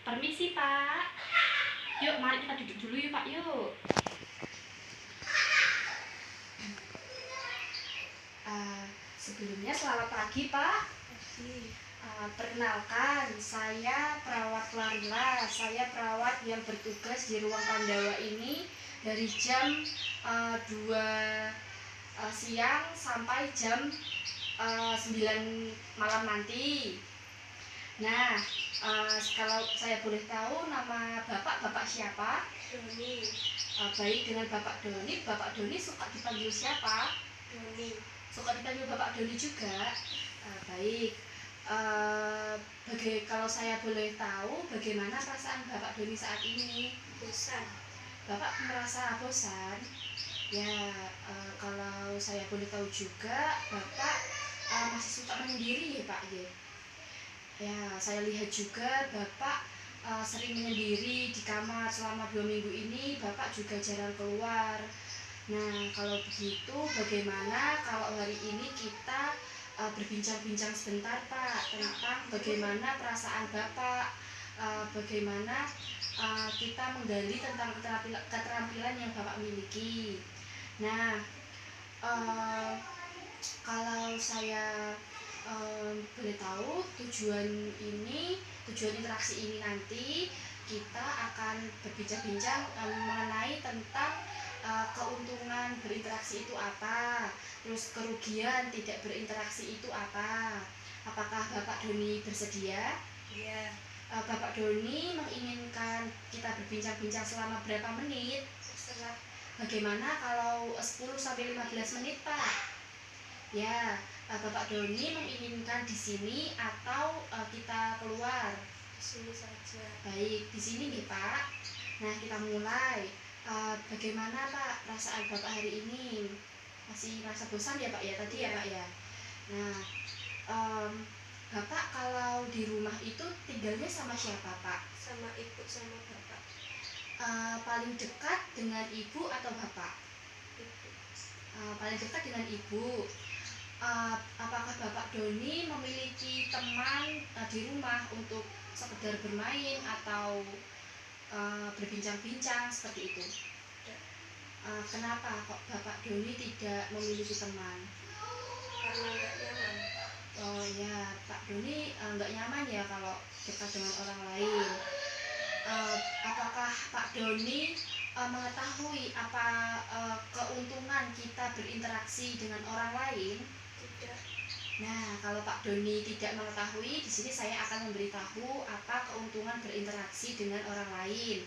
Permisi Pak. Yuk mari kita duduk dulu yuk Pak yuk. Sebelumnya selamat pagi Pak. Perkenalkan, saya perawat Larila. Saya perawat yang bertugas di ruang Pandawa ini dari jam 2 siang sampai jam 9 malam nanti. Nah, kalau saya boleh tahu nama Bapak siapa? Doni. Baik, dengan Bapak Doni suka dipanggil siapa? Doni. Suka dipanggil Bapak Doni juga? Baik. Kalau saya boleh tahu, bagaimana perasaan Bapak Doni saat ini? Bosan. Bapak merasa bosan? Ya, kalau saya boleh tahu juga, Bapak masih suka menyendiri ya Pak ya? Ya, saya lihat juga Bapak sering menyendiri di kamar selama 2 minggu ini. Bapak juga jarang keluar. Nah, kalau begitu bagaimana kalau hari ini kita berbincang-bincang sebentar Pak tentang bagaimana perasaan Bapak, bagaimana kita menggali tentang keterampilan yang Bapak miliki. Nah, kalau saya boleh tahu, tujuan interaksi ini nanti kita akan berbincang-bincang mengenai tentang keuntungan berinteraksi itu apa, terus kerugian tidak berinteraksi itu apa. Apakah Bapak Doni bersedia? Iya. Bapak Doni menginginkan kita berbincang-bincang selama berapa menit? Terserah. Bagaimana kalau 10-15 menit Pak? Ya, Bapak Doni menginginkan di sini atau kita keluar? Di sini saja. Baik, di sini nih Pak. Nah, kita mulai. Bagaimana Pak perasaan Bapak hari ini? Masih merasa bosan ya Pak ya tadi ya Pak ya? Nah, Bapak kalau di rumah itu tinggalnya sama siapa Pak? Sama ibu sama bapak. Paling dekat dengan ibu atau bapak? Ibu. Paling dekat dengan ibu. Apakah Bapak Doni memiliki teman di rumah untuk sekedar bermain atau berbincang-bincang seperti itu? Kenapa kok Bapak Doni tidak memiliki teman? Karena nggak nyaman. Oh ya, Pak Doni nggak nyaman ya kalau dekat dengan orang lain. Apakah Pak Doni mengetahui apa keuntungan kita berinteraksi dengan orang lain? Tidak. Nah, kalau Pak Doni tidak mengetahui, di sini saya akan memberitahu apa keuntungan berinteraksi dengan orang lain.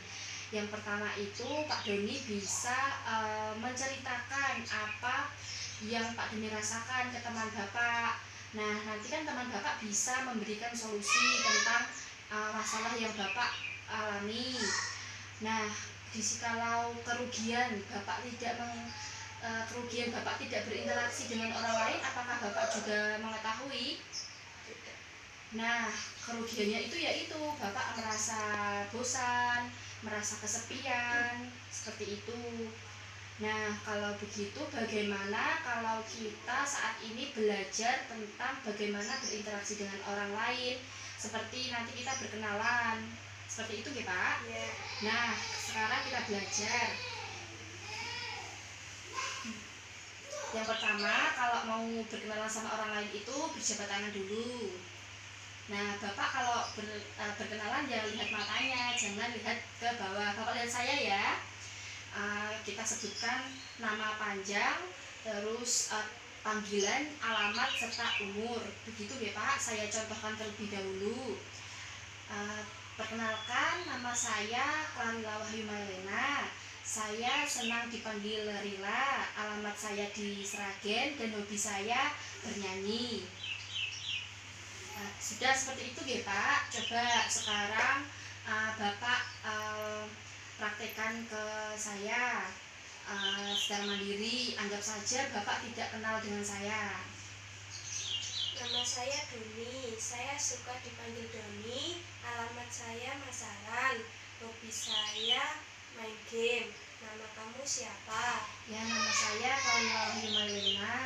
Yang pertama itu Pak Doni bisa menceritakan apa yang Pak Doni rasakan ke teman Bapak. Nah, nanti kan teman Bapak bisa memberikan solusi tentang masalah yang Bapak alami. Nah, kalau kerugian Bapak tidak berinteraksi dengan orang lain, apakah Bapak juga mengetahui? Tidak. Nah, kerugiannya itu yaitu Bapak merasa bosan, merasa kesepian, seperti itu. Nah, kalau begitu bagaimana kalau kita saat ini belajar tentang bagaimana berinteraksi dengan orang lain, seperti nanti kita berkenalan, seperti itu ya Pak? Iya. Nah, sekarang kita belajar. Yang pertama, kalau mau berkenalan sama orang lain itu berjabat tangan dulu. Nah, Bapak kalau berkenalan jangan lihat matanya, jangan lihat ke bawah. Bapak lihat saya ya. Kita sebutkan nama panjang, terus panggilan, alamat, serta umur. Begitu ya Pak, saya contohkan terlebih dahulu. Perkenalkan, nama saya Larila Wahyu Mailena. Saya senang dipanggil Rila, alamat saya di Sragen, dan hobi saya bernyanyi. Sudah seperti itu ya Pak. Coba sekarang Bapak praktekkan ke saya secara mandiri. Anggap saja Bapak tidak kenal dengan saya. Nama saya Doni. Saya suka dipanggil Doni. Alamat saya Masaran. Hobi saya main game. Nama kamu siapa? Ya, nama saya Larila Wahyu Mailena.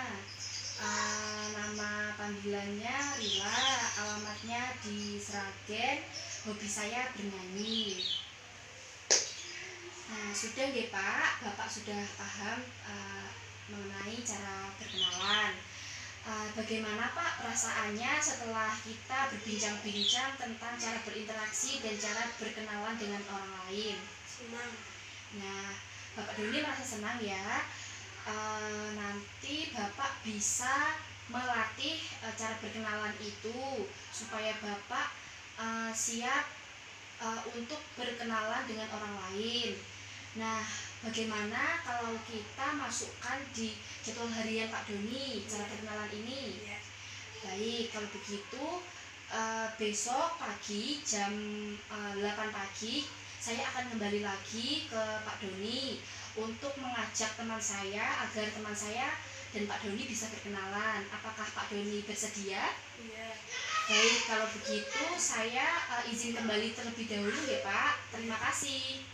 Nama panggilannya Rila, alamatnya di Sragen, hobi saya bernyanyi. Nah, sudah ya Pak, Bapak sudah paham mengenai cara berkenalan. Bagaimana Pak perasaannya setelah kita berbincang-bincang tentang cara berinteraksi dan cara berkenalan dengan orang lain? Senang. Nah, Bapak Doni merasa senang ya. Nanti Bapak bisa melatih cara berkenalan itu supaya Bapak siap untuk berkenalan dengan orang lain. Nah, bagaimana kalau kita masukkan di jadwal harian Pak Doni cara berkenalan ini? Ya. Baik, kalau begitu besok pagi jam 8 pagi saya akan kembali lagi ke Pak Doni untuk mengajak teman saya agar teman saya dan Pak Doni bisa berkenalan. Apakah Pak Doni bersedia? Iya. Baik, kalau begitu saya izin kembali terlebih dahulu ya Pak. Terima kasih.